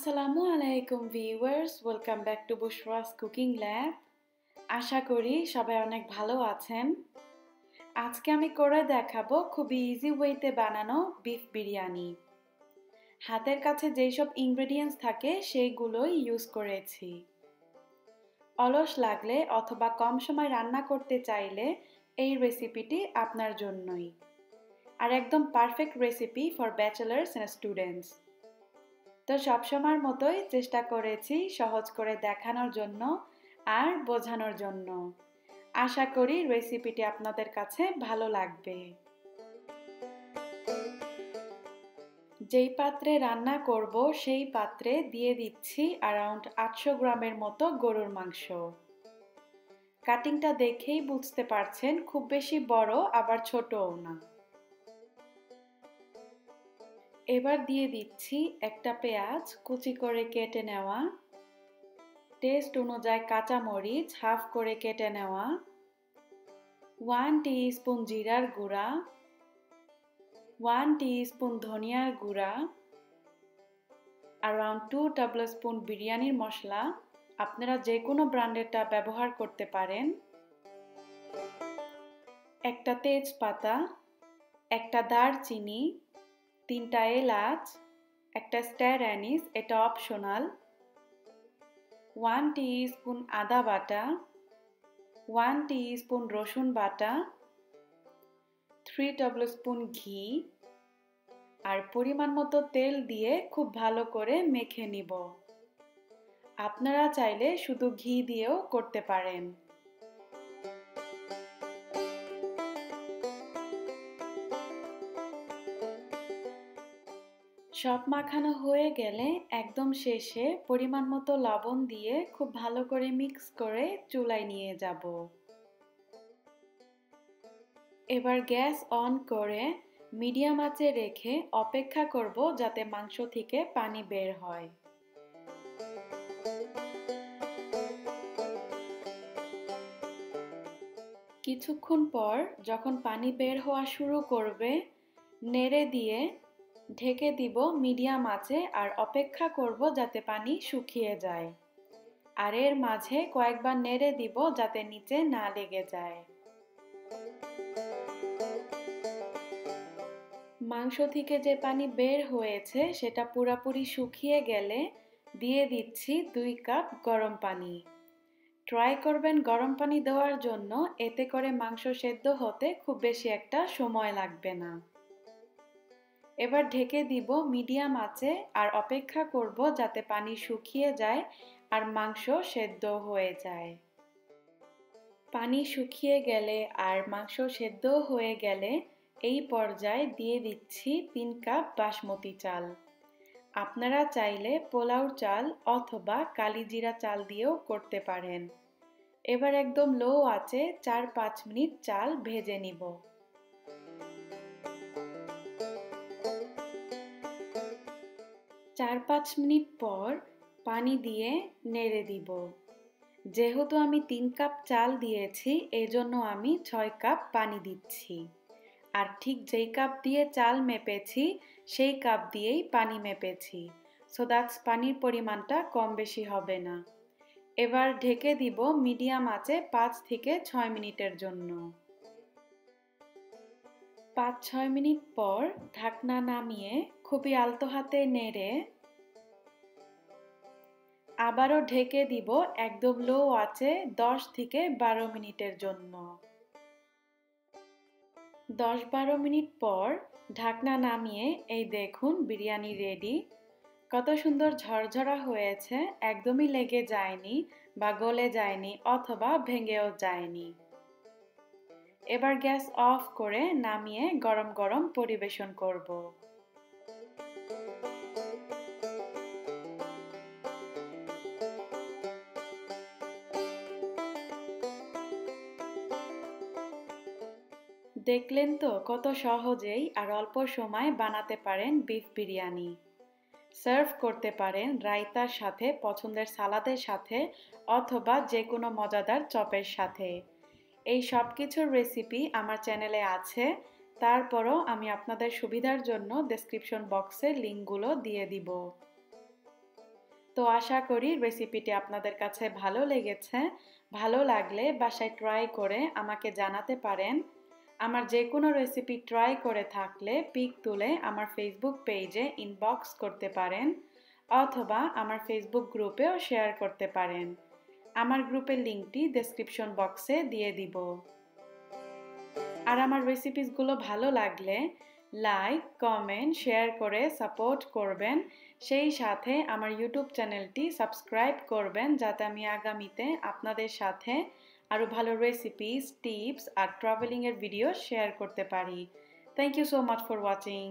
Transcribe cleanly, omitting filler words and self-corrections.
আসসালামু আলাইকুম viewers, welcome back to Bushra's cooking lab. আশা করি সবাই অনেক ভালো আছেন। আজকে আমি করে দেখাবো খুবই ইজি ওয়েতে বানানো বিফ বিরিয়ানি। হাতের কাছে যেই সব ইনগ্রেডিয়েন্টস থাকে সেইগুলোই ইউজ করেছি। অলস লাগলে অথবা কম সময় রান্না করতে চাইলে এই রেসিপিটি আপনার জন্যই। আর একদম perfect recipe for bachelors and students. তো সবসময়ের মতোই চেষ্টা করেছি সহজ করে দেখানোর জন্য আর বোঝানোর জন্য। আশা করি রেসিপিটি আপনাদের কাছে ভালো লাগবে। যেই পাত্রে রান্না করব সেই পাত্রে দিয়ে দিচ্ছি অ্যারাউন্ড 800 গ্রামের মতো গরুর মাংস। কাটিংটা দেখেই বুঝতে পারছেন খুব বেশি বড় আবার ছোটও না। এবার দিয়ে দিচ্ছি একটা পেঁয়াজ কুচি করে কেটে নেওয়া, টেস্ট অনুযায়ী কাঁচামরিচ হাফ করে কেটে নেওয়া, 1 টিস্পুন জিরার গুঁড়া, 1 টিস্পুন ধনিয়ার গুঁড়া, অ্যারাউন্ড 2 টেবিলস্পুন বিরিয়ানির মশলা, আপনারা যে কোনো ব্র্যান্ডেরটা ব্যবহার করতে পারেন, একটা তেজপাতা, একটা দারচিনি, 3টা এলাচ, একটা স্টার অ্যানিস, এটা অপশনাল, 1 টিস্পুন আদা বাটা, 1 টিস্পুন রসুন বাটা, 3 টেবিলস্পুন ঘি আর পরিমাণ মতো তেল দিয়ে খুব ভালো করে মেখে নিব। আপনারা চাইলে শুধু ঘি দিয়েও করতে পারেন। সব মাখানো হয়ে গেলে একদম শেষে পরিমাণ মতো লবণ দিয়ে খুব ভালো করে মিক্স করে চুলায় নিয়ে যাব। এবার গ্যাস অন করে মিডিয়াম আঁচে রেখে অপেক্ষা করব যাতে মাংস থেকে পানি বের হয়। কিছুক্ষণ পর যখন পানি বের হওয়া শুরু করবে, নেড়ে দিয়ে ঢেকে দিব মিডিয়াম আঁচে আর অপেক্ষা করব যাতে পানি শুকিয়ে যায়। আর এর মাঝে কয়েকবার নেড়ে দিব যাতে নিচে না লেগে যায়। মাংস থেকে যে পানি বের হয়েছে সেটা পুরোপুরি শুকিয়ে গেলে দিয়ে দিচ্ছি 2 কাপ গরম পানি। ট্রাই করবেন গরম পানি দেওয়ার জন্য, এতে করে মাংস সেদ্ধ হতে খুব বেশি একটা সময় লাগবে না। এবার ঢেকে দিব মিডিয়াম আঁচে আর অপেক্ষা করব যাতে পানি শুকিয়ে যায় আর মাংস সেদ্ধ হয়ে যায়। পানি শুকিয়ে গেলে আর মাংস সেদ্ধ হয়ে গেলে এই পর্যায়ে দিয়ে দিচ্ছি 3 কাপ বাসমতি চাল। আপনারা চাইলে পোলাও চাল অথবা কালিজিরা চাল দিয়েও করতে পারেন। এবার একদম লো আঁচে 4-5 মিনিট চাল ভেজে নিব। 4-5 মিনিট পর পানি দিয়ে নেড়ে দিব। যেহেতু আমি 3 কাপ চাল দিয়েছি এজন্য আমি 6 কাপ পানি দিচ্ছি। আর ঠিক যেই কাপ দিয়ে চাল মেপেছি সেই কাপ দিয়েই পানি মেপেছি। সো দ্যাটস পানির পরিমাণটা কম বেশি হবে না। এবার ঢেকে দিব মিডিয়াম আঁচে 5 থেকে 6 মিনিটের জন্য। 5-6 মিনিট পর ঢাকনা নামিয়ে খুবই আলতো হাতে নেড়ে আবারও ঢেকে দিব একদম লো আঁচে 10 থেকে 12 মিনিটের জন্য। 10-12 মিনিট পর ঢাকনা নামিয়ে এই দেখুন বিরিয়ানি রেডি। কত সুন্দর ঝরঝরা হয়েছে, একদমই লেগে যায়নি বা গলে যায়নি অথবা ভেঙেও যায়নি। এবার গ্যাস অফ করে নামিয়ে গরম গরম পরিবেশন করব। দেখলেন তো কত সহজেই আর অল্প সময়ে বানাতে পারেন বিফ বিরিয়ানি। সার্ভ করতে পারেন রায়তার সাথে, পছন্দের সালাদের সাথে অথবা যে কোনো মজাদার চপের সাথে। এই সব কিছুর রেসিপি আমার চ্যানেলে আছে, তারপরও আমি আপনাদের সুবিধার জন্য ডেসক্রিপশন বক্সে লিঙ্কগুলো দিয়ে দিব। তো আশা করি রেসিপিটি আপনাদের কাছে ভালো লেগেছে। ভালো লাগলে বাসায় ট্রাই করে আমাকে জানাতে পারেন। আমার যে কোনো রেসিপি ট্রাই করে থাকলে পিক তুলে আমার ফেসবুক পেজে ইনবক্স করতে পারেন অথবা আমার ফেসবুক গ্রুপেও শেয়ার করতে পারেন। আমার গ্রুপের লিঙ্কটি ডেসক্রিপশন বক্সে দিয়ে দিব। আর আমার রেসিপিসগুলো ভালো লাগলে লাইক, কমেন্ট, শেয়ার করে সাপোর্ট করবেন। সেই সাথে আমার ইউটিউব চ্যানেলটি সাবস্ক্রাইব করবেন যাতে আমি আগামীতে আপনাদের সাথে আরও ভালো রেসিপিস, টিপস আর ট্রাভেলিংয়ের ভিডিও শেয়ার করতে পারি। Thank you so much for watching.